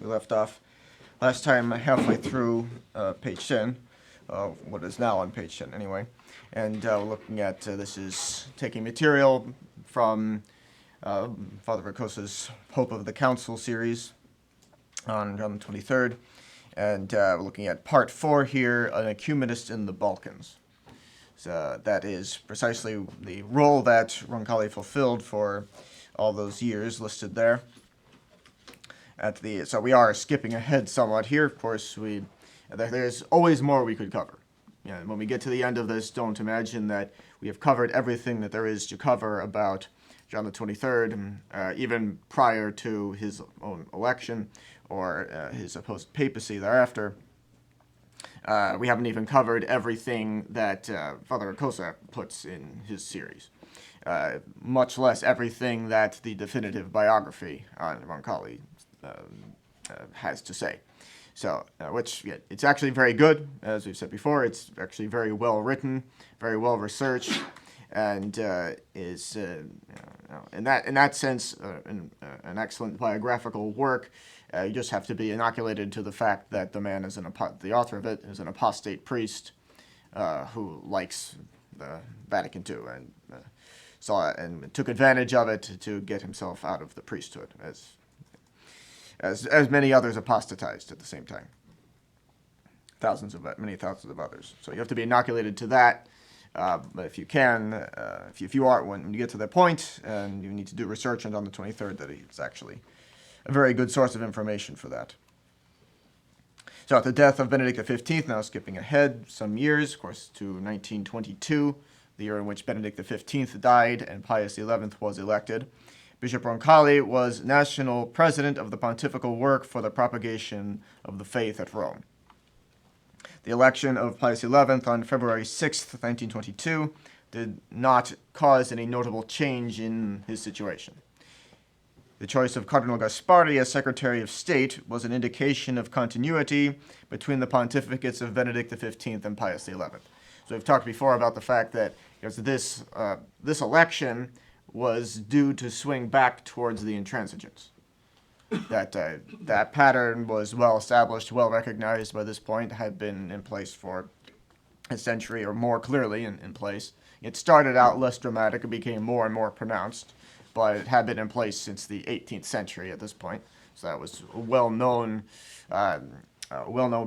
We left off last time halfway through page 10, what is now on page 10 anyway. And we're looking at, this is taking material from Father Vercosa's Pope of the Council series on John the 23rd. And we're looking at part 4 here, an ecumenist in the Balkans. So that is precisely the role that Roncalli fulfilled for all those years listed there. So we are skipping ahead somewhat here. Of course, there's always more we could cover. When we get to the end of this, don't imagine that we have covered everything that there is to cover about John the 23rd, even prior to his own election or his supposed papacy thereafter. We haven't even covered everything that Father Vercosa puts in his series, much less everything that the definitive biography on Roncalli has to say. So, it's actually very good, as we've said before. It's actually very well written, very well researched, and is in that sense an excellent biographical work. You just have to be inoculated to the fact that the man is the author of it is an apostate priest who likes the Vatican II and saw it and took advantage of it to get himself out of the priesthood, as many others apostatized at the same time. Many thousands of others. So you have to be inoculated to that. But if you can, when you get to that point, and you need to do research on the 23rd, that it's actually a very good source of information for that. So at the death of Benedict XV, now skipping ahead some years, of course, to 1922, the year in which Benedict XV died and Pius XI was elected, Bishop Roncalli was national president of the Pontifical Work for the Propagation of the Faith at Rome. The election of Pius XI on February 6, 1922, did not cause any notable change in his situation. The choice of Cardinal Gasparri as Secretary of State was an indication of continuity between the pontificates of Benedict XV and Pius XI. So we've talked before about the fact that this election was due to swing back towards the intransigence. That pattern was well established, well recognized by this point, had been in place for a century or more clearly in place. It started out less dramatic and became more and more pronounced, but it had been in place since the 18th century at this point. So that was a well-known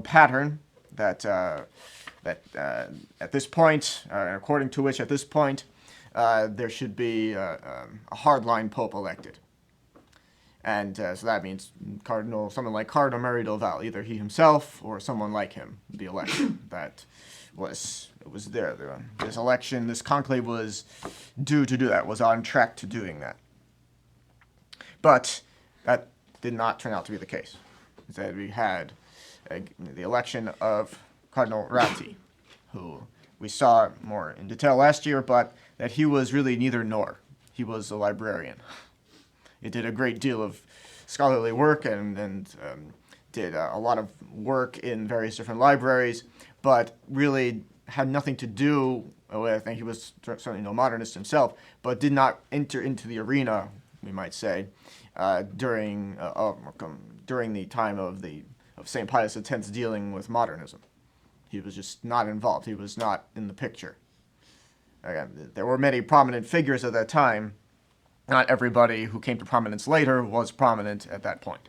pattern that at this point, according to which at this point, there should be a hardline pope elected. And so that means someone like Cardinal Mary del Val, either he himself or someone like him, be elected. It was there. This election, this conclave was due to do that, was on track to doing that. But that did not turn out to be the case. Instead, we had the election of Cardinal Ratti, who we saw more in detail last year, but that he was really neither nor. He was a librarian. He did a great deal of scholarly work and did a lot of work in various different libraries, but really had nothing to do with, I think he was certainly no modernist himself, but did not enter into the arena, we might say, during the time of St. Pius X's dealing with modernism. He was just not involved. He was not in the picture. Again, there were many prominent figures at that time. Not everybody who came to prominence later was prominent at that point.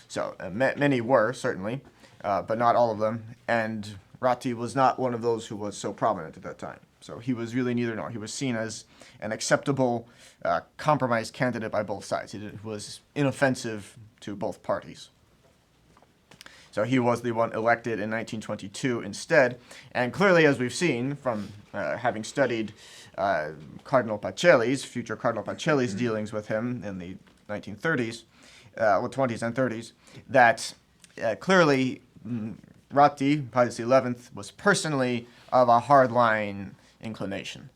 So many were, certainly, but not all of them. And Ratti was not one of those who was so prominent at that time. So he was really neither nor. He was seen as an acceptable compromise candidate by both sides. He was inoffensive to both parties. So he was the one elected in 1922 instead. And clearly, as we've seen from having studied Cardinal Pacelli's, future Cardinal Pacelli's dealings with him in the 1930s, 20s and 30s, that clearly Ratti, Pius XI, was personally of a hardline inclination.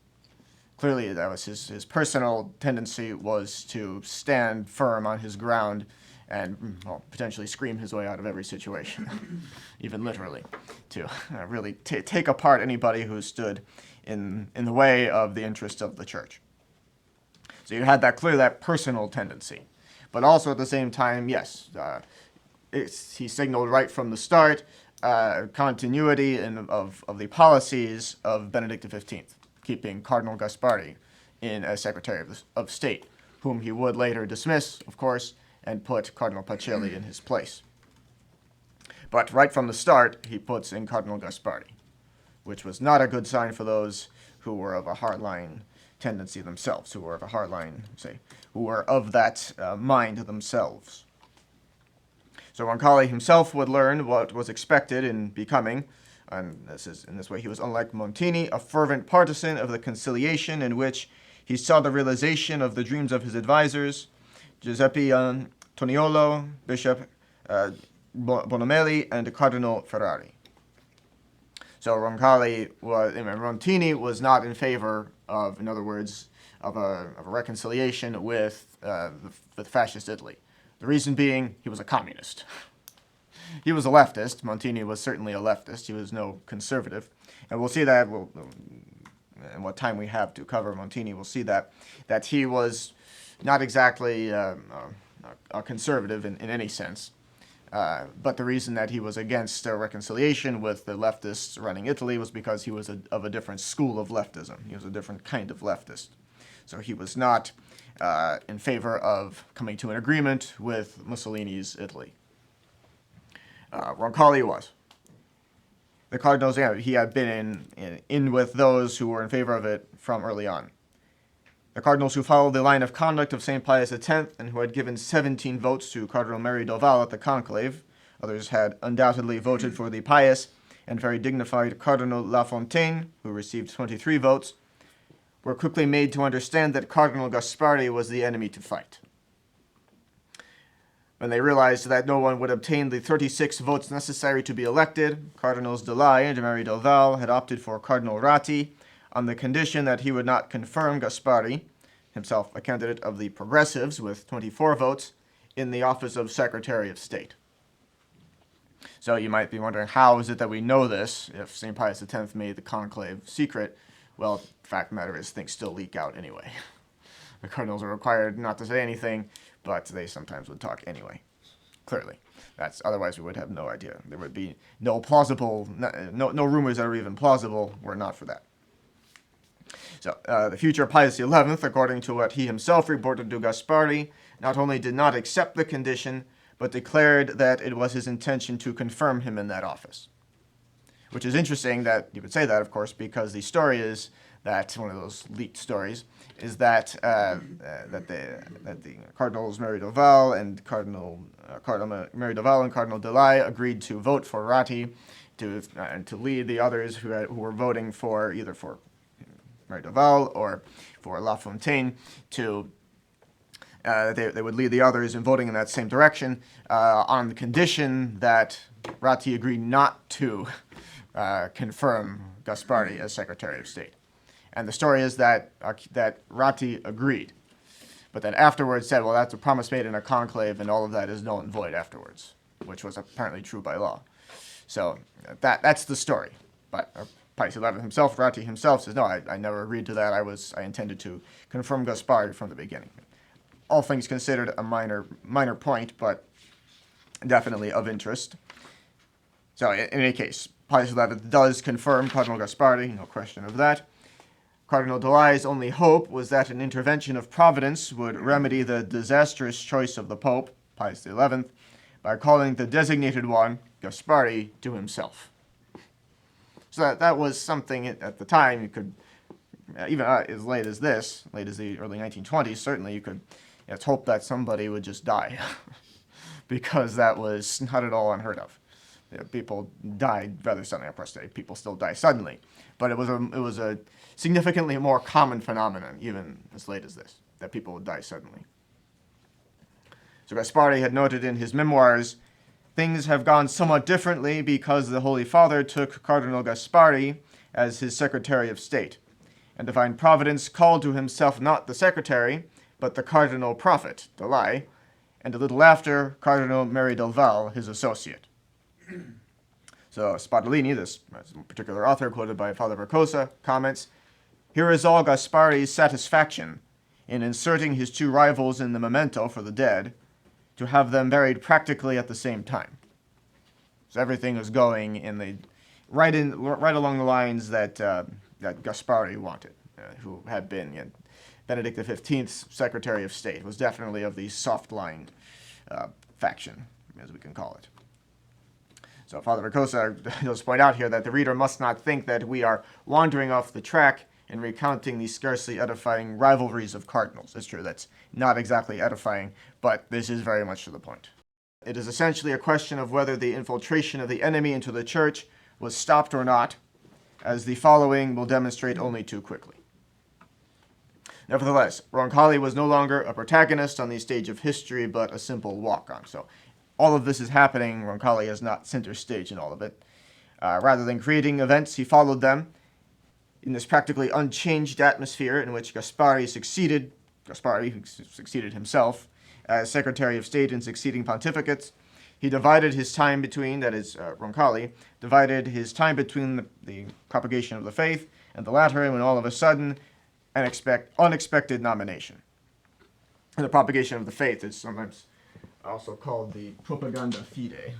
Clearly, that was his personal tendency was to stand firm on his ground and potentially scream his way out of every situation, even literally, to really take apart anybody who stood in the way of the interest of the church. So you had that personal tendency. But also at the same time, yes, he signaled right from the start continuity of the policies of Benedict XV, keeping Cardinal Gasparri as Secretary of State, whom he would later dismiss, of course, and put Cardinal Pacelli in his place. But right from the start, he puts in Cardinal Gasparri, which was not a good sign for those who were of a hardline tendency themselves, who were of a hardline, who were of that mind themselves. So Roncalli himself would learn what was expected in becoming, and in this way he was, unlike Montini, a fervent partisan of the conciliation in which he saw the realization of the dreams of his advisors, Giuseppe Toniolo, Bishop Bonomelli, and Cardinal Ferrari. So Montini was not in favor of, in other words, of a reconciliation with fascist Italy. The reason being, he was a communist. He was a leftist. Montini was certainly a leftist. He was no conservative. And we'll see that, in what time we have to cover Montini, we'll see that he was not exactly a conservative in any sense. But the reason that he was against a reconciliation with the leftists running Italy was because he was of a different school of leftism. He was a different kind of leftist. So he was not in favor of coming to an agreement with Mussolini's Italy. Roncalli was. The cardinals, he had been in with those who were in favor of it from early on. The cardinals who followed the line of conduct of St. Pius X and who had given 17 votes to Cardinal Mary Doval at the conclave, others had undoubtedly voted for the pious and very dignified Cardinal La Fontaine, who received 23 votes, were quickly made to understand that Cardinal Gasparri was the enemy to fight. When they realized that no one would obtain the 36 votes necessary to be elected, Cardinals Delay and Mary Doval had opted for Cardinal Ratti on the condition that he would not confirm Gasparri, himself a candidate of the Progressives with 24 votes, in the office of Secretary of State. So you might be wondering, how is it that we know this if St. Pius X made the conclave secret? Well, the fact of the matter is things still leak out anyway. The cardinals are required not to say anything, but they sometimes would talk anyway. Clearly. Otherwise we would have no idea. There would be no no rumors that are even plausible were not for that. So, the future Pius XI, according to what he himself reported to Gasparri, not only did not accept the condition, but declared that it was his intention to confirm him in that office. Which is interesting that you would say that, of course, because the story is that, one of those leaked stories, is that the Cardinals Mary Doval and Cardinal Mary Doval and Cardinal Delay agreed to vote for Ratti to lead the others who were voting for either for Mary Doval or for La Fontaine they would lead the others in voting in that same direction on the condition that Ratti agreed not to confirm Gasparri as Secretary of State. And the story is that Ratti agreed, but then afterwards said, well, that's a promise made in a conclave, and all of that is null and void afterwards, which was apparently true by law. So that's the story. But Pius XI himself, Ratti himself, says, no, I never agreed to that. I intended to confirm Gasparri from the beginning. All things considered, a minor point, but definitely of interest. So in any case, Pius XI does confirm Cardinal Gasparri, no question of that. Cardinal Delay's only hope was that an intervention of Providence would remedy the disastrous choice of the Pope, Pius XI, by calling the designated one, Gasparri, to himself. So that was something at the time you could, even as late as this, late as the early 1920s, certainly you could hope that somebody would just die, because that was not at all unheard of. People died rather suddenly. Of course, people still die suddenly, but it was a significantly more common phenomenon, even as late as this, that people would die suddenly. So Gasparri had noted in his memoirs, things have gone somewhat differently because the Holy Father took Cardinal Gasparri as his Secretary of State, and divine Providence called to himself not the Secretary, but the Cardinal Prophet, Delay, and a little after, Cardinal Mary Delval, his associate. So Spadolini, this particular author quoted by Father Vercosa, comments, here is all Gasparri's satisfaction in inserting his two rivals in the memento for the dead, to have them buried practically at the same time. So everything was going in the right along the lines that Gaspari wanted, who had been Benedict XV's Secretary of State, was definitely of the soft-lined faction, as we can call it. So Father Ricosa does point out here that the reader must not think that we are wandering off the track and recounting the scarcely edifying rivalries of cardinals. It's true, that's not exactly edifying, but this is very much to the point. It is essentially a question of whether the infiltration of the enemy into the church was stopped or not, as the following will demonstrate only too quickly. Nevertheless, Roncalli was no longer a protagonist on the stage of history, but a simple walk-on. So all of this is happening. Roncalli is not center stage in all of it. Rather than creating events, he followed them in this practically unchanged atmosphere in which Gaspari, who succeeded himself as Secretary of State in succeeding pontificates. He divided his time between, that is, Roncalli, divided his time between the propagation of the faith and the Lateran when all of a sudden an unexpected nomination. And the propagation of the faith is sometimes also called the propaganda fide.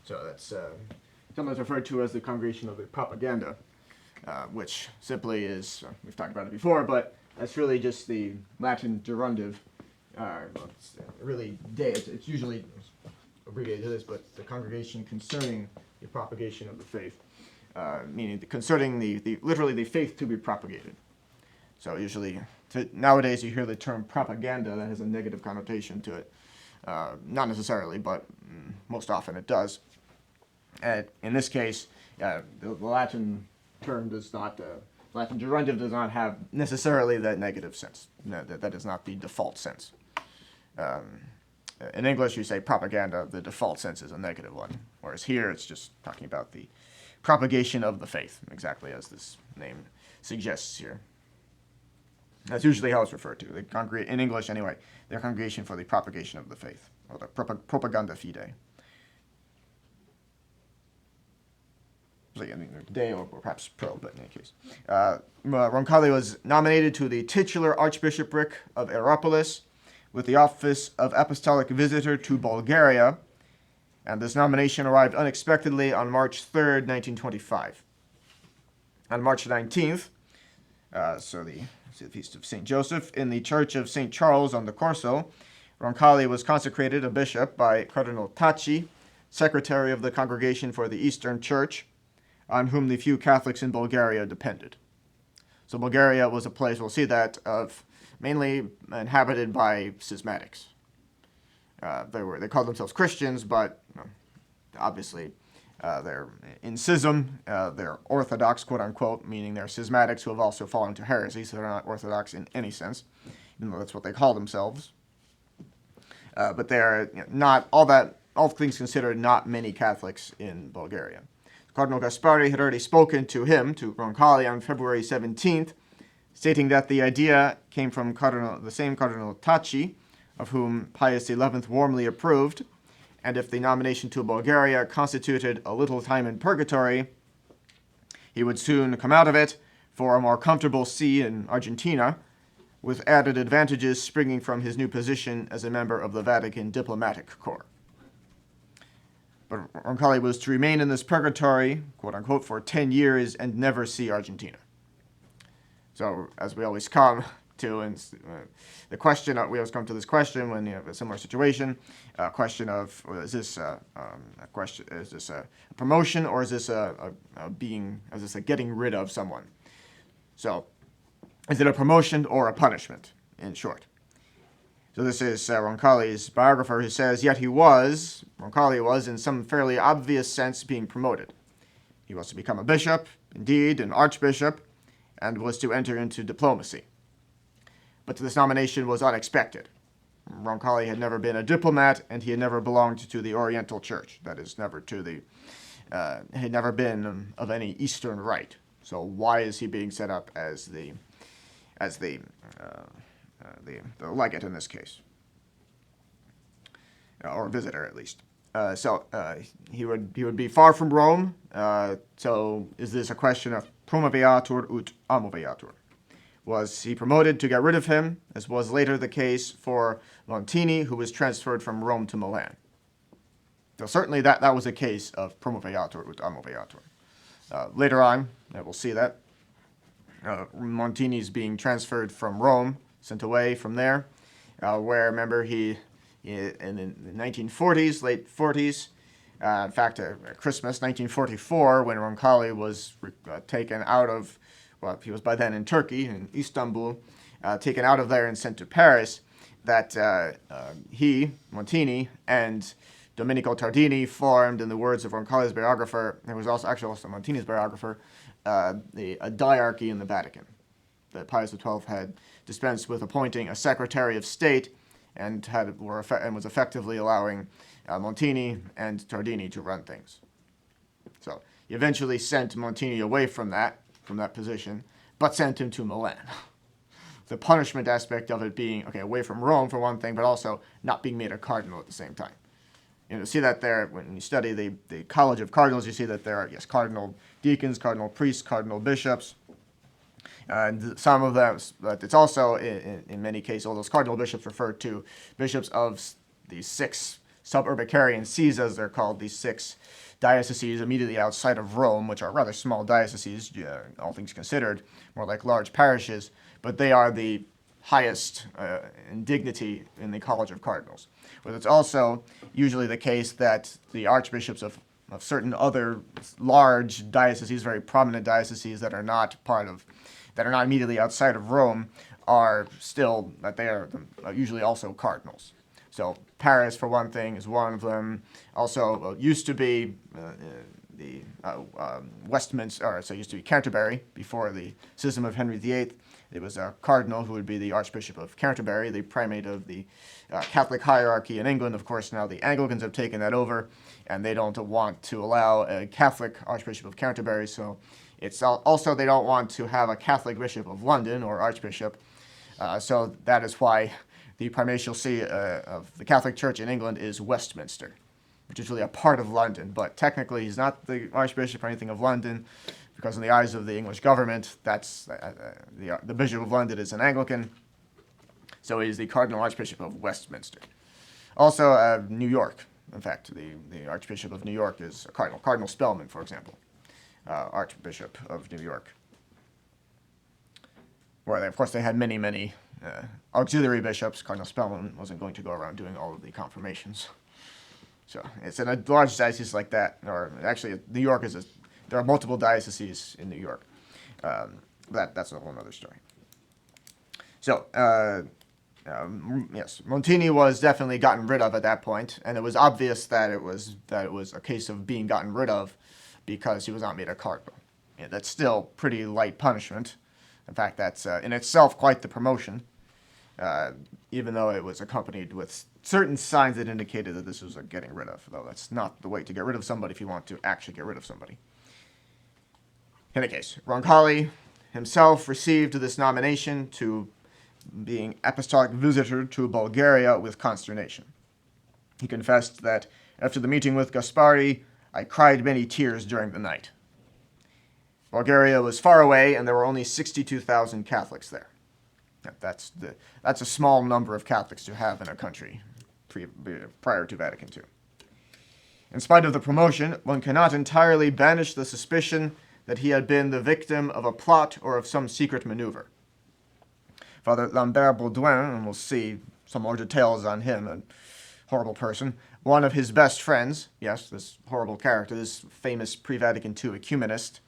So that's sometimes referred to as the Congregation of the Propaganda, which simply is, we've talked about it before, but that's really just the Latin gerundive. It's really it's usually abbreviated to this, but the congregation concerning the propagation of the faith, meaning concerning literally the faith to be propagated. So usually, nowadays you hear the term propaganda that has a negative connotation to it. Not necessarily, but most often it does. And in this case, the Latin term does not, Latin gerundive does not have necessarily that negative sense. No, that is not the default sense. In English, you say propaganda, the default sense is a negative one, whereas here it's just talking about the propagation of the faith, exactly as this name suggests here. That's usually how it's referred to. In English, anyway, the Congregation for the Propagation of the Faith, or the Propaganda Fide. De or perhaps pro, but in any case. Roncalli was nominated to the titular archbishopric of Aeropolis with the office of apostolic visitor to Bulgaria, and this nomination arrived unexpectedly on March 3rd, 1925. On March 19th, so the feast of St. Joseph, in the Church of St. Charles on the Corso, Roncalli was consecrated a bishop by Cardinal Tacci, secretary of the Congregation for the Eastern Church, on whom the few Catholics in Bulgaria depended. So Bulgaria was a place, we'll see that, of mainly inhabited by schismatics. They called themselves Christians, but obviously they're in schism. They're Orthodox, quote unquote, meaning they're schismatics who have also fallen to heresy, so they're not Orthodox in any sense, even though that's what they call themselves. But they're not all things considered, not many Catholics in Bulgaria. Cardinal Gaspari had already spoken to Roncalli, on February 17th, stating that the idea came from the same Cardinal Tacci, of whom Pius XI warmly approved, and if the nomination to Bulgaria constituted a little time in purgatory, he would soon come out of it for a more comfortable see in Argentina, with added advantages springing from his new position as a member of the Vatican Diplomatic Corps. But Roncalli was to remain in this purgatory, quote-unquote, for 10 years and never see Argentina. So, as we always come to, and the question, we always come to this question when you have a similar situation, question of, is this a promotion, or is this a getting rid of someone? So, is it a promotion or a punishment, in short? So this is Roncalli's biographer who says, yet Roncalli was, in some fairly obvious sense, being promoted. He was to become a bishop, indeed an archbishop, and was to enter into diplomacy. But this nomination was unexpected. Roncalli had never been a diplomat, and he had never belonged to the Oriental Church. That is, had never been of any Eastern rite. So why is he being set up as the legate in this case, or visitor at least? He would be far from Rome. So is this a question of promoveatur ut amoveatur? Was he promoted to get rid of him, as was later the case for Montini, who was transferred from Rome to Milan? So certainly that was a case of promoveatur ut amoveatur. Later on, we'll see that. Montini's being transferred from Rome, sent away from there, where, remember, he in the 1940s, late 40s, in fact, Christmas 1944, when Roncalli was taken out of, well, he was by then in Turkey, in Istanbul, taken out of there and sent to Paris, that he, Montini, and Domenico Tardini formed, in the words of Roncalli's biographer, it was also Montini's biographer, a diarchy in the Vatican. That Pius XII had dispensed with appointing a Secretary of State and was effectively allowing Montini and Tardini to run things. So he eventually sent Montini away from that position, but sent him to Milan. The punishment aspect of it being, away from Rome for one thing, but also not being made a cardinal at the same time. You see that there, when you study the College of Cardinals, you see that there are, yes, cardinal deacons, cardinal priests, cardinal bishops, and some of them, but it's also, in many cases, all those cardinal bishops refer to bishops of the 6 suburbicarian sees, as they're called, these 6 dioceses immediately outside of Rome, which are rather small dioceses, all things considered, more like large parishes, but they are the highest in dignity in the College of Cardinals. But it's also usually the case that the archbishops of certain other large dioceses, very prominent dioceses that are not immediately outside of Rome, are still, that they are usually also cardinals. So Paris, for one thing, is one of them. Also, used to be Westminster, so it used to be Canterbury before the schism of Henry VIII. It was a cardinal who would be the Archbishop of Canterbury, the primate of the Catholic hierarchy in England. Of course, now the Anglicans have taken that over, and they don't want to allow a Catholic Archbishop of Canterbury. So it's also they don't want to have a Catholic Bishop of London or Archbishop. So that is why the primatial see of the Catholic Church in England is Westminster, which is really a part of London. But technically, he's not the Archbishop or anything of London, because in the eyes of the English government, that's the Bishop of London is an Anglican, so he's the Cardinal Archbishop of Westminster. Also, New York. In fact, the Archbishop of New York is a cardinal. Cardinal Spellman, for example, Archbishop of New York. Where, of course, they had many auxiliary bishops. Cardinal Spellman wasn't going to go around doing all of the confirmations. So it's in a large diocese like that, or actually, New York is there are multiple dioceses in New York. That's a whole other story. So, yes, Montini was definitely gotten rid of at that point, and it was obvious that it was a case of being gotten rid of because he was not made a cardinal. Yeah, that's still pretty light punishment. In fact, that's in itself quite the promotion, even though it was accompanied with certain signs that indicated that this was a getting rid of, though that's not the way to get rid of somebody if you want to actually get rid of somebody. In any case, Roncalli himself received this nomination to being apostolic visitor to Bulgaria with consternation. He confessed that after the meeting with Gaspari, I cried many tears during the night. Bulgaria was far away, and there were only 62,000 Catholics there. That's a small number of Catholics to have in a country prior to Vatican II. In spite of the promotion, one cannot entirely banish the suspicion that he had been the victim of a plot or of some secret maneuver. Father Lambert Baudouin, and we'll see some more details on him, a horrible person, one of his best friends, yes, this horrible character, this famous pre-Vatican II ecumenist,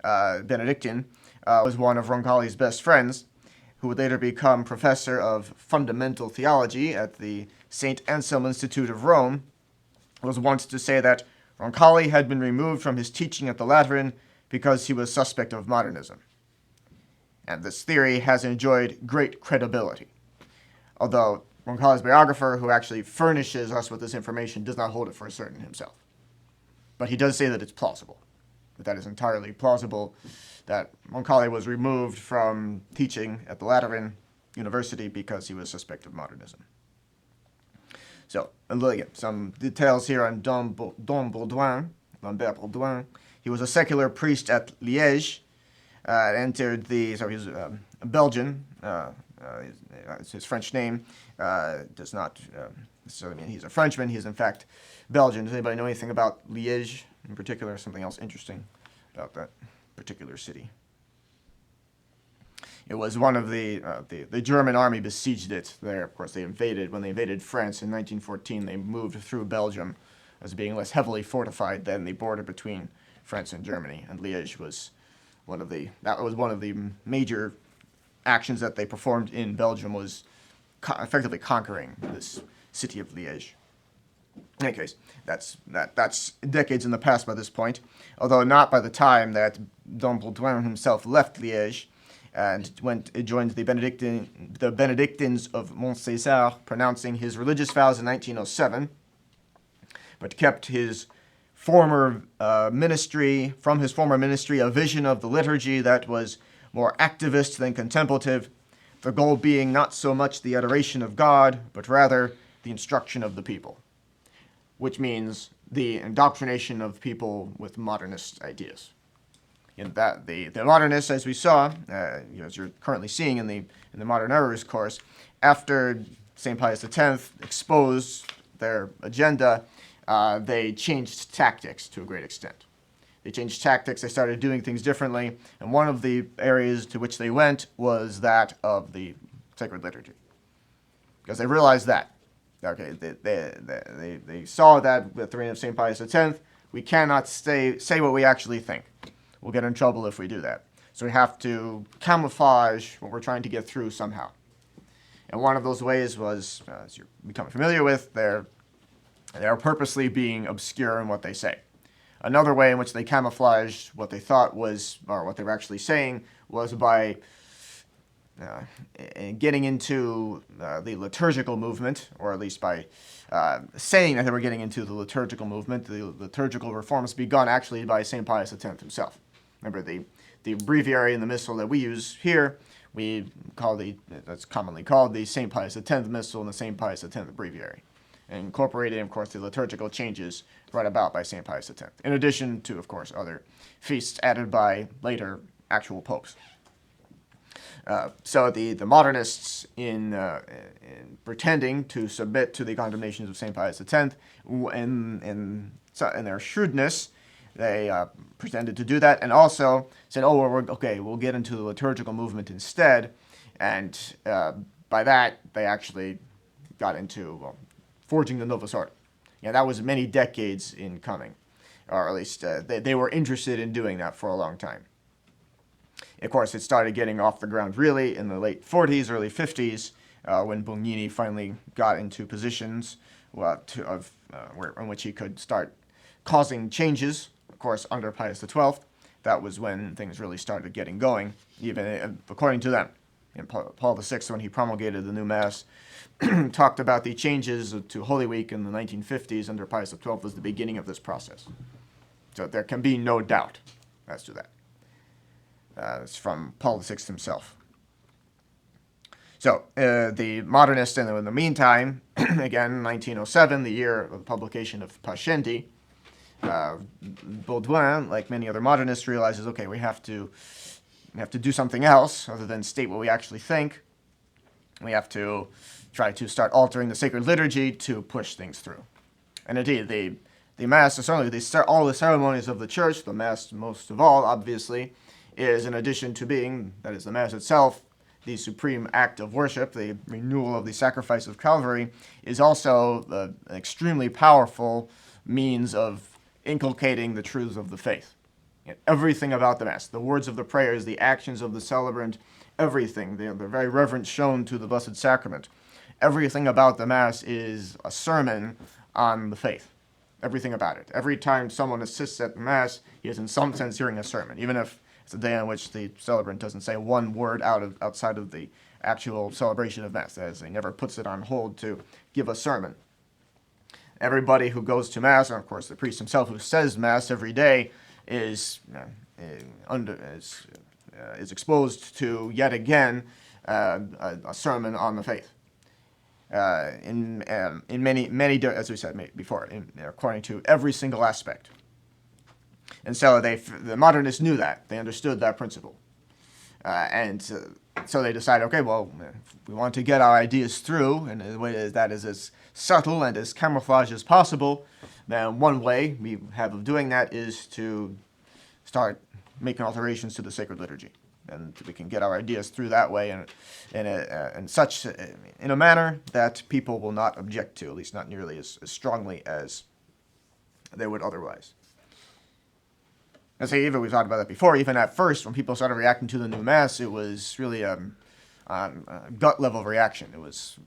Benedictine, was one of Roncalli's best friends, who would later become professor of fundamental theology at the St. Anselm Institute of Rome, was wont to say that Roncalli had been removed from his teaching at the Lateran because he was suspect of modernism. And this theory has enjoyed great credibility, although Roncalli's biographer, who actually furnishes us with this information, does not hold it for certain himself. But he does say that it's plausible, that is entirely plausible, that Roncalli was removed from teaching at the Lateran University because he was suspect of modernism. So, again, some details here on Dom Baudouin, Lambert Baudouin. He was a secular priest at Liège. He was a Belgian. His French name does not necessarily mean he's a Frenchman. He's in fact Belgian. Does anybody know anything about Liège in particular? Something else interesting about that particular city? It was one of the German army besieged it there. Of course, when they invaded France in 1914, they moved through Belgium as being less heavily fortified than the border between France and Germany. And Liège was one of the major actions that they performed in Belgium, was effectively conquering this city of Liège. In any case, that's decades in the past by this point, although not by the time that Dom Baudouin himself left Liège and joined the Benedictines of Mont César, pronouncing his religious vows in 1907, but kept his former ministry, a vision of the liturgy that was more activist than contemplative, the goal being not so much the adoration of God, but rather the instruction of the people, which means the indoctrination of people with modernist ideas. In that the modernists, as we saw, as you're currently seeing in the Modern Errors course, after St. Pius X exposed their agenda, they changed tactics to a great extent. They changed tactics, they started doing things differently, and one of the areas to which they went was that of the sacred liturgy. Because they realized that, okay, they saw that with the reign of St. Pius X, we cannot say what we actually think. We'll get in trouble if we do that. So we have to camouflage what we're trying to get through somehow. And one of those ways was, as you're becoming familiar with, they're purposely being obscure in what they say. Another way in which they camouflaged what they thought was, or what they were actually saying, was by getting into the liturgical movement, or at least by saying that they were getting into the liturgical movement, the liturgical reforms begun actually by St. Pius X himself. Remember, the breviary in the missal that we use here, that's commonly called the St. Pius X missal and the St. Pius X breviary, and incorporated, of course, the liturgical changes brought about by St. Pius X, in addition to, of course, other feasts added by later actual popes. So the modernists, in pretending to submit to the condemnations of St. Pius X, in their shrewdness, they pretended to do that, and also said, "Oh, we'll get into the liturgical movement instead," and by that they actually got into forging the Novus Ordo. That was many decades in coming, or at least they were interested in doing that for a long time. Of course, it started getting off the ground really in the late 40s, early 50s, when Bugnini finally got into positions in which he could start causing changes. Of course, under Pius XII, that was when things really started getting going, even according to them. Paul VI, when he promulgated the new Mass, talked about the changes to Holy Week in the 1950s under Pius XII was the beginning of this process. So there can be no doubt as to that. It's from Paul VI himself. So the modernists, in the meantime, again, 1907, the year of the publication of Pascendi, Baudouin, like many other modernists, realizes, okay, we have to do something else other than state what we actually think. We have to try to start altering the sacred liturgy to push things through. And indeed, the Mass, certainly all the ceremonies of the Church, the Mass most of all, obviously, is, in addition to being, that is the Mass itself, the supreme act of worship, the renewal of the sacrifice of Calvary, is also an extremely powerful means of inculcating the truths of the faith. Everything about the Mass, the words of the prayers, the actions of the celebrant, everything, the very reverence shown to the Blessed Sacrament, everything about the Mass is a sermon on the faith. Everything about it. Every time someone assists at the Mass, he is in some sense hearing a sermon, even if it's a day on which the celebrant doesn't say one word outside of the actual celebration of Mass, as he never puts it on hold to give a sermon. Everybody who goes to Mass, and of course the priest himself who says Mass every day, is exposed to, yet again, a sermon on the faith. in many, as we said before, according to every single aspect. And so the modernists knew that. They understood that principle. So they decided, okay, well, if we want to get our ideas through, and the way that is as subtle and as camouflaged as possible, then one way we have of doing that is to start making alterations to the sacred liturgy. And we can get our ideas through that way in a manner that people will not object to, at least not nearly as strongly as they would otherwise. And so even we've talked about that before, even at first, when people started reacting to the new Mass, it was really a gut level reaction. It was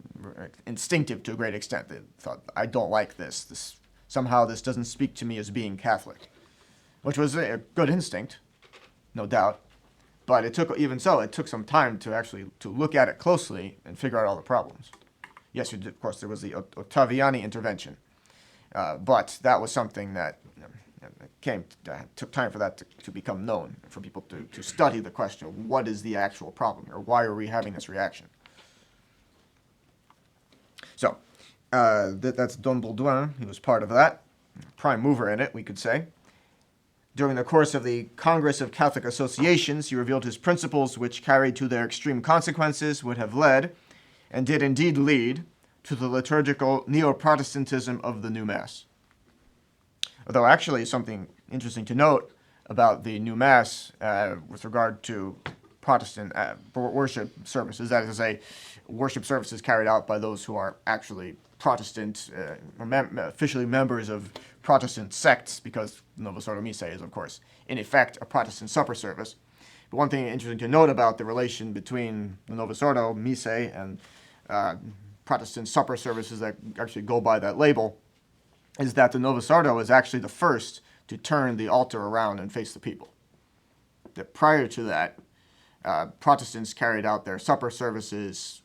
instinctive to a great extent. They thought, I don't like this. Somehow this doesn't speak to me as being Catholic, which was a good instinct, no doubt. But it took some time to look at it closely and figure out all the problems. Yes, of course, there was the Ottaviani intervention, but that was something that took time for that to become known, for people to study the question of what is the actual problem, or why are we having this reaction. So, that's Don Baudouin. He was part of that, prime mover in it, we could say. During the course of the Congress of Catholic Associations, he revealed his principles, which, carried to their extreme consequences, would have led, and did indeed lead, to the liturgical neo-Protestantism of the new Mass. Although actually something interesting to note about the new Mass with regard to Protestant worship services, that is to say, worship services carried out by those who are actually Protestant, officially members of Protestant sects, because Novus Ordo Missae is, of course, in effect, a Protestant supper service. But one thing interesting to note about the relation between the Novus Ordo Missae and Protestant supper services that actually go by that label is that the Novus Ordo is actually the first to turn the altar around and face the people. That prior to that, Protestants carried out their supper services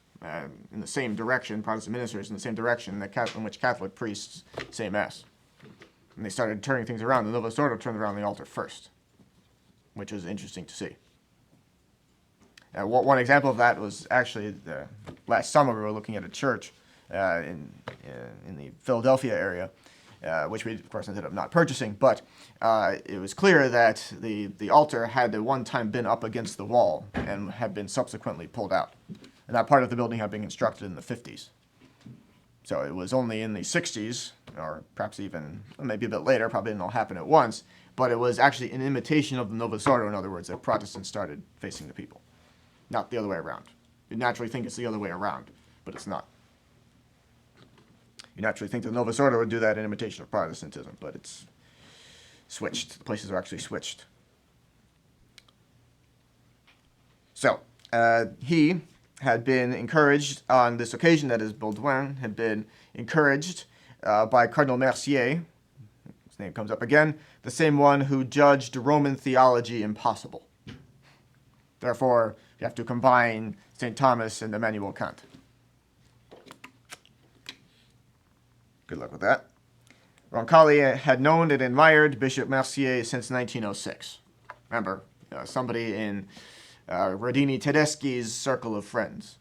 in the same direction, Protestant ministers in the same direction in which Catholic priests say Mass. And they started turning things around. The Novus Ordo turned around the altar first, which is interesting to see. One example of that was actually last summer we were looking at a church in the Philadelphia area, which we, of course, ended up not purchasing, but it was clear that the altar had at one time been up against the wall and had been subsequently pulled out. And that part of the building had been constructed in the 50s. So it was only in the 60s, or perhaps even maybe a bit later, probably didn't all happen at once, but it was actually an imitation of the Novus Ordo, in other words, that Protestants started facing the people, not the other way around. You naturally think it's the other way around, but it's not. You naturally think the Novus Ordo would do that in imitation of Protestantism, but it's switched. The places are actually switched. So, he had been encouraged on this occasion, that is, Baudouin had been encouraged by Cardinal Mercier, his name comes up again, the same one who judged Roman theology impossible. Therefore, you have to combine St. Thomas and Immanuel Kant. Good luck with that. Roncalli had known and admired Bishop Mercier since 1906. Remember, somebody in Rodini Tedeschi's circle of friends.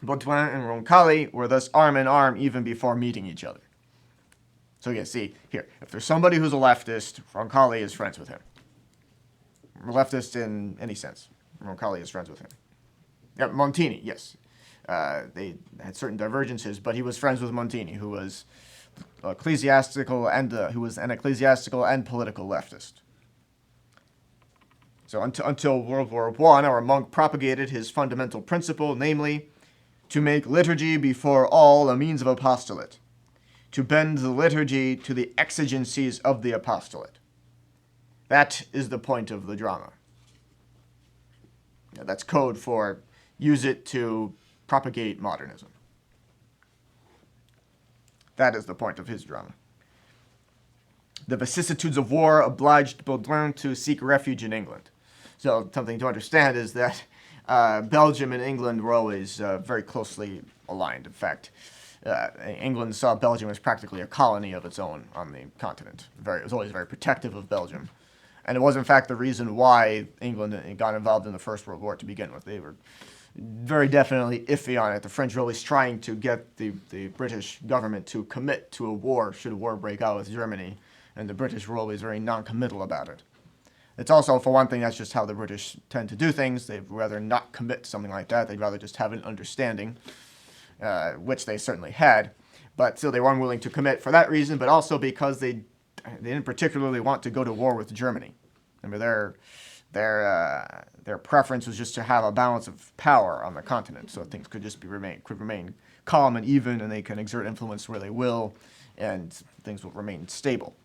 Baudouin and Roncalli were thus arm in arm even before meeting each other. So you see, here, if there's somebody who's a leftist, Roncalli is friends with him. A leftist in any sense. Roncalli is friends with him. Yeah, Montini, yes. They had certain divergences, but he was friends with Montini, who was an ecclesiastical and political leftist. So until World War I, our monk propagated his fundamental principle, namely, to make liturgy before all a means of apostolate, to bend the liturgy to the exigencies of the apostolate. That is the point of the drama. That's code for use it to propagate modernism. That is the point of his drama. The vicissitudes of war obliged Baudouin to seek refuge in England. So something to understand is that Belgium and England were always very closely aligned. In fact, England saw Belgium as practically a colony of its own on the continent. It was always very protective of Belgium. And it was, in fact, the reason why England got involved in the First World War to begin with. They were very definitely iffy on it. The French were always trying to get the British government to commit to a war should a war break out with Germany, and the British were always very non-committal about it. It's also, for one thing, that's just how the British tend to do things. They'd rather not commit to something like that. They'd rather just have an understanding, which they certainly had. But still, they were unwilling to commit for that reason, but also because they didn't particularly want to go to war with Germany. Remember, their preference was just to have a balance of power on the continent, so things could just remain calm and even, and they can exert influence where they will, and things will remain stable.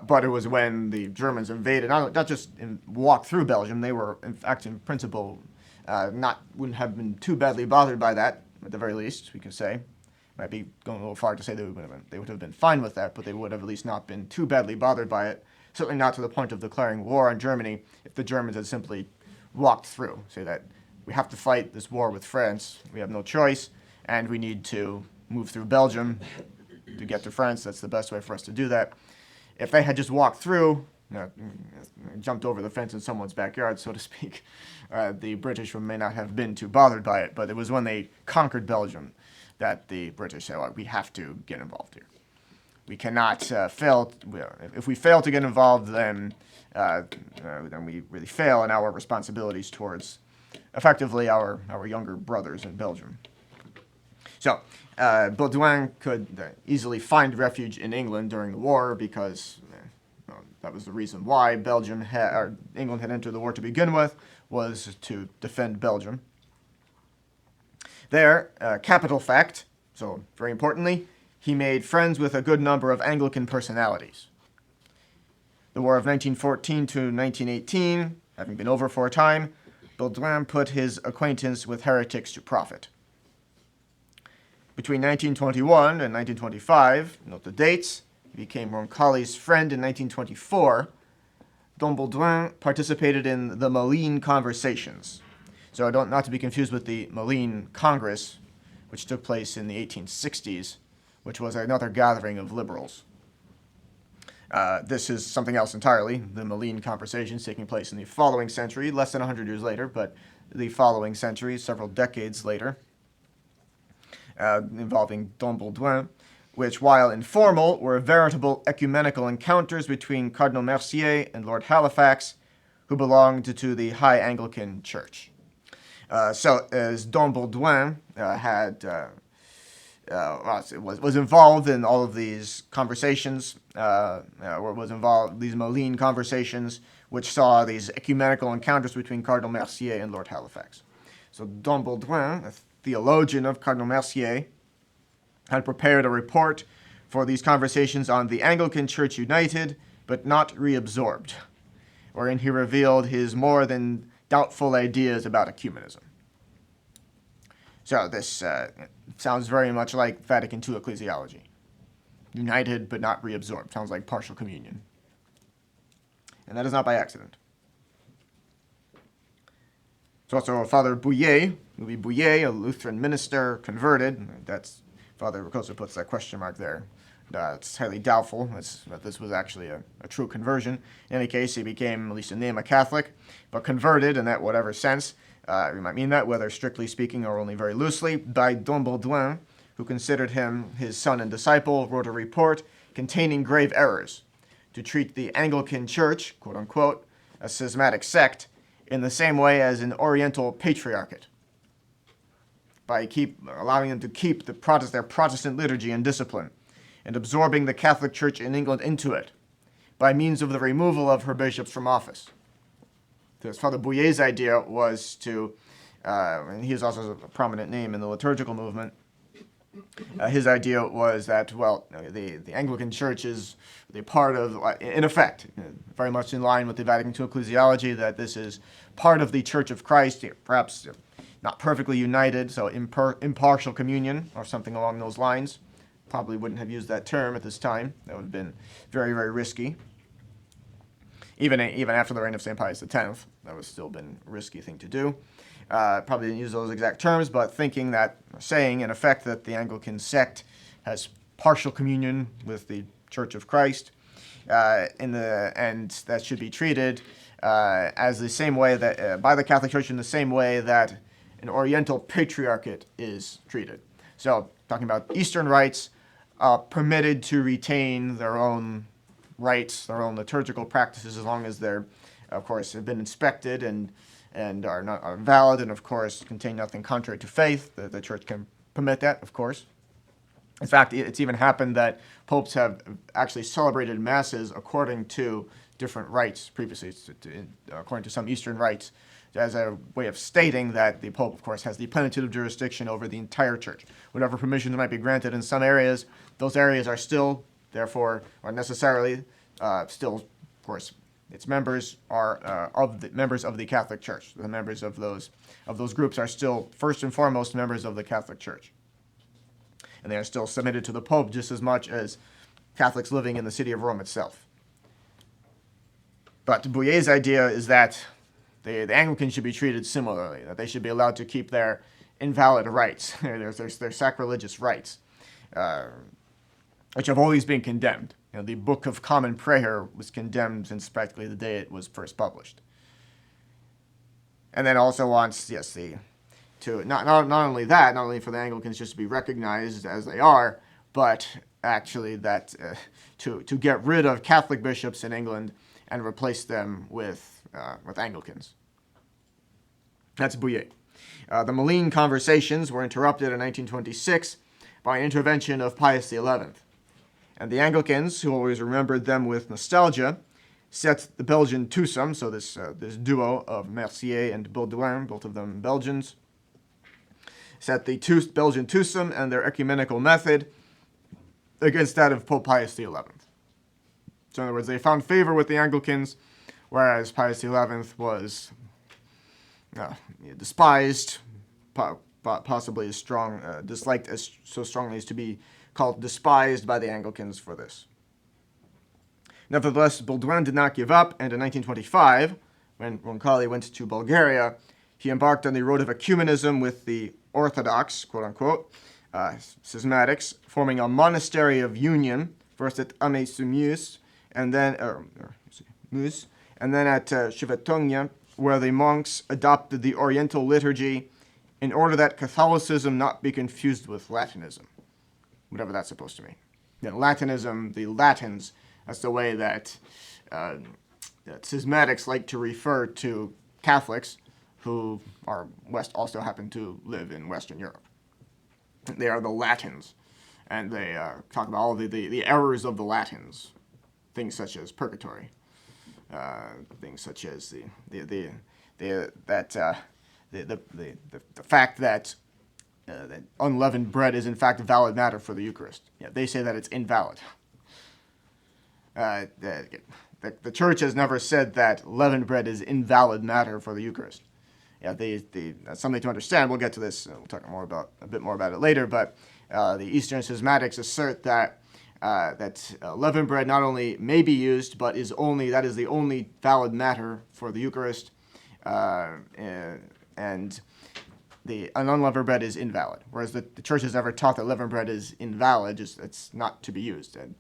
But it was when the Germans invaded, not just walked through Belgium, they were, in fact, in principle, wouldn't have been too badly bothered by that, at the very least, we could say. Might be going a little far to say they would have been fine with that, but they would have at least not been too badly bothered by it. Certainly not to the point of declaring war on Germany if the Germans had simply walked through. Say that we have to fight this war with France, we have no choice, and we need to move through Belgium to get to France. That's the best way for us to do that. If they had just walked through, jumped over the fence in someone's backyard, so to speak, the British may not have been too bothered by it. But it was when they conquered Belgium that the British said, well, we have to get involved here. We cannot fail. If we fail to get involved, then we really fail in our responsibilities towards, effectively, our younger brothers in Belgium. So Baudouin could easily find refuge in England during the war because that was the reason why England had entered the war to begin with, was to defend Belgium. There, capital fact, so very importantly, he made friends with a good number of Anglican personalities. The War of 1914 to 1918, having been over for a time, Baudouin put his acquaintance with heretics to profit. Between 1921 and 1925, note the dates, he became Roncalli's friend in 1924. Dom Baudouin participated in the Malines Conversations. So not to be confused with the Malines Congress, which took place in the 1860s, which was another gathering of liberals. This is something else entirely, the Malines Conversations taking place in the following century, less than 100 years later, but the following century, several decades later, involving Dom Baudouin, which, while informal, were veritable ecumenical encounters between Cardinal Mercier and Lord Halifax, who belonged to the High Anglican Church. So, as Dom Baudouin was involved in all of these conversations, was involved these Malines Conversations, which saw these ecumenical encounters between Cardinal Mercier and Lord Halifax. So, Dom Baudouin, a theologian of Cardinal Mercier, had prepared a report for these conversations on the Anglican Church United, but not reabsorbed, wherein he revealed his more than doubtful ideas about ecumenism. So this sounds very much like Vatican II ecclesiology. United, but not reabsorbed. Sounds like partial communion. And that is not by accident. There's also Father Bouillet, Louis Bouillet, a Lutheran minister, converted. That's Father Ricosa puts that question mark there. It's highly doubtful that this was actually a true conversion. In any case, he became, at least in name, a Catholic, but converted in that whatever sense. We might mean that, whether strictly speaking or only very loosely, by Dom Baudouin, who considered him his son and disciple, wrote a report containing grave errors to treat the Anglican Church, quote-unquote, a schismatic sect, in the same way as an Oriental patriarchate, by allowing them to keep their Protestant liturgy and discipline, and absorbing the Catholic Church in England into it, by means of the removal of her bishops from office. Because Father Bouillet's idea was to, and he is also a prominent name in the liturgical movement, his idea was that, the Anglican Church is the part of, in effect, very much in line with the Vatican II ecclesiology, that this is part of the Church of Christ, perhaps not perfectly united, so impartial communion, or something along those lines. Probably wouldn't have used that term at this time. That would have been very, very risky. Even after the reign of St. Pius X, that would still been a risky thing to do. Probably didn't use those exact terms, but saying in effect that the Anglican sect has partial communion with the Church of Christ, and that should be treated as the same way that by the Catholic Church in the same way that an Oriental patriarchate is treated. So, talking about Eastern rites, permitted to retain their own rites, their own liturgical practices, as long as they're, of course, have been inspected and are valid, and of course contain nothing contrary to faith. The Church can permit that, of course. In fact, it's even happened that popes have actually celebrated masses according to different rites previously, according to some Eastern rites, as a way of stating that the Pope, of course, has the plenitude of jurisdiction over the entire Church. Whatever permissions might be granted in some areas, those areas are still, therefore, or necessarily, still, of course, its members are members of the Catholic Church. The members of those groups are still, first and foremost, members of the Catholic Church. And they are still submitted to the Pope just as much as Catholics living in the city of Rome itself. But Bouillet's idea is that the Anglicans should be treated similarly, that they should be allowed to keep their invalid rites, their sacrilegious rites, which have always been condemned. The Book of Common Prayer was condemned since practically the day it was first published. And then also wants, not only for the Anglicans just to be recognized as they are, but actually that to get rid of Catholic bishops in England and replace them with Anglicans. That's Bouillet. The Malines conversations were interrupted in 1926 by an intervention of Pius XI. And the Anglicans, who always remembered them with nostalgia, set the Belgian twosome, so this duo of Mercier and Baudouin, both of them Belgians, set the Belgian twosome and their ecumenical method against that of Pope Pius XI. So in other words, they found favor with the Anglicans, whereas Pius XI was despised, possibly as strong, disliked as so strongly as to be called despised by the Anglicans for this. Nevertheless, Baudouin did not give up, and in 1925, when Roncalli went to Bulgaria, he embarked on the road of ecumenism with the Orthodox, quote-unquote, schismatics, forming a monastery of union, first at Amé-sur-Meuse, and then at Chevetogna, where the monks adopted the Oriental liturgy in order that Catholicism not be confused with Latinism, whatever that's supposed to mean. Latinism, the Latins, that's the way that schismatics like to refer to Catholics who also happen to live in Western Europe. They are the Latins, and they talk about all the errors of the Latins, things such as purgatory, things such as the fact that unleavened bread is in fact valid matter for the Eucharist. They say that it's invalid. The Church has never said that leavened bread is invalid matter for the Eucharist. That's something to understand. We'll get to this. We'll talk a bit more about it later. But the Eastern schismatics assert that leavened bread not only may be used, but is the only valid matter for the Eucharist, and the unleavened bread is invalid. Whereas the Church has never taught that leavened bread is invalid; it's not to be used. And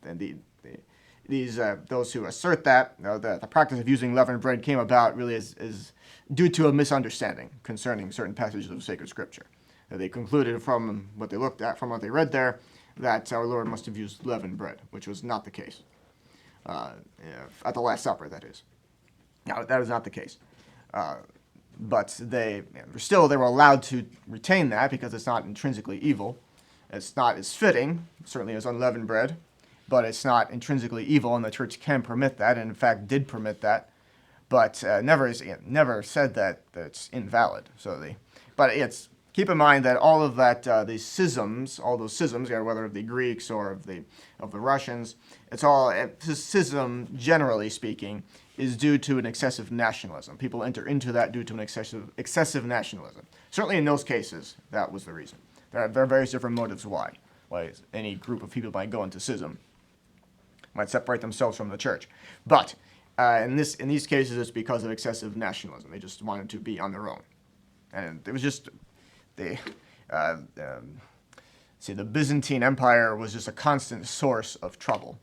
those who assert that, the practice of using leavened bread came about really is due to a misunderstanding concerning certain passages of sacred Scripture. They concluded from what they looked at, from what they read there, that our Lord must have used leavened bread, which was not the case. At the Last Supper, that is. Now, that is not the case. But they were allowed to retain that because it's not intrinsically evil. It's not as fitting, certainly as unleavened bread, but it's not intrinsically evil, and the Church can permit that, and in fact did permit that, but never said that it's invalid. Keep in mind that all of that, these schisms, all those schisms, whether of the Greeks or of the Russians, schism, generally speaking, is due to an excessive nationalism. People enter into that due to an excessive nationalism. Certainly in those cases, that was the reason. There are various different motives why any group of people might go into schism, might separate themselves from the Church. But in these cases, it's because of excessive nationalism. They just wanted to be on their own. And it was just the Byzantine Empire was just a constant source of trouble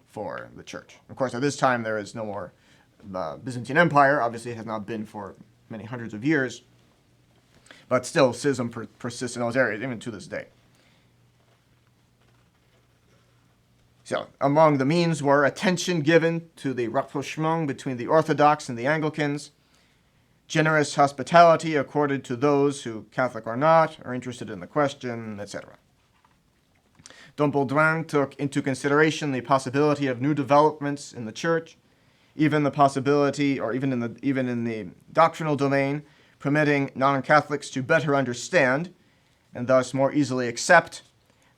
for the Church. Of course, at this time, there is no more Byzantine Empire. Obviously, it has not been for many hundreds of years, but still, schism persists in those areas, even to this day. So, among the means were attention given to the rapprochement between the Orthodox and the Anglicans, generous hospitality accorded to those who, Catholic or not, are interested in the question, etc. Dom Baudouin took into consideration the possibility of new developments in the Church, even the possibility, or even in the doctrinal domain, permitting non-Catholics to better understand, and thus more easily accept,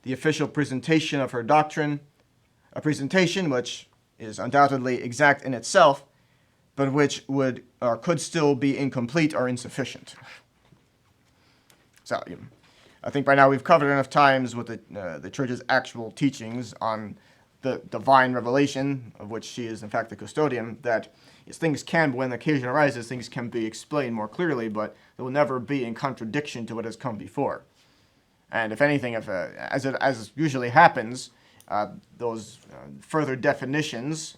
the official presentation of her doctrine, a presentation which is undoubtedly exact in itself, but which would or could still be incomplete or insufficient. So, I think by now we've covered enough times with the Church's actual teachings on the divine revelation, of which she is in fact the custodian, that things can, when occasion arises, things can be explained more clearly, but it will never be in contradiction to what has come before. And if anything, as usually happens, those further definitions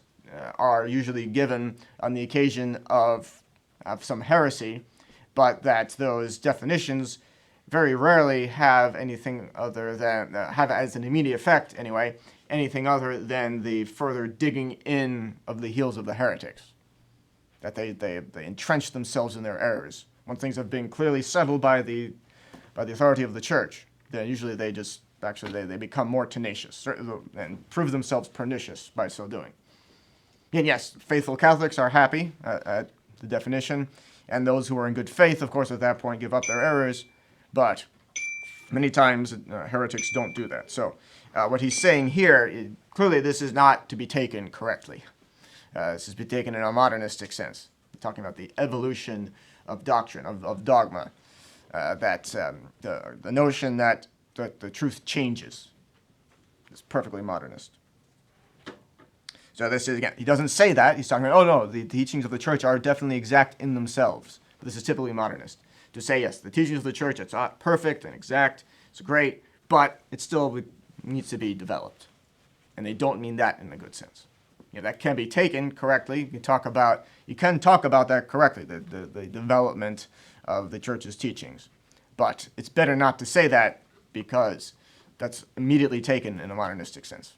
are usually given on the occasion of some heresy, but that those definitions very rarely have anything other than, have as an immediate effect anyway, anything other than the further digging in of the heels of the heretics. That they entrench themselves in their errors. When things have been clearly settled by the authority of the Church, then usually they just, they become more tenacious and prove themselves pernicious by so doing. And yes, faithful Catholics are happy at the definition, and those who are in good faith, of course, at that point give up their errors, but many times heretics don't do that. So what he's saying here, clearly this is not to be taken correctly. This is to be taken in a modernistic sense. We're talking about the evolution of doctrine, of dogma, the notion that the truth changes is perfectly modernist. So this is, again, he doesn't say that. He's talking about, oh no, the teachings of the Church are definitely exact in themselves. But this is typically modernist. To say, yes, the teachings of the Church, it's not perfect and exact, it's great, but it still needs to be developed. And they don't mean that in a good sense. That can be taken correctly. You can talk about that correctly, the development of the Church's teachings. But it's better not to say that, because that's immediately taken in a modernistic sense.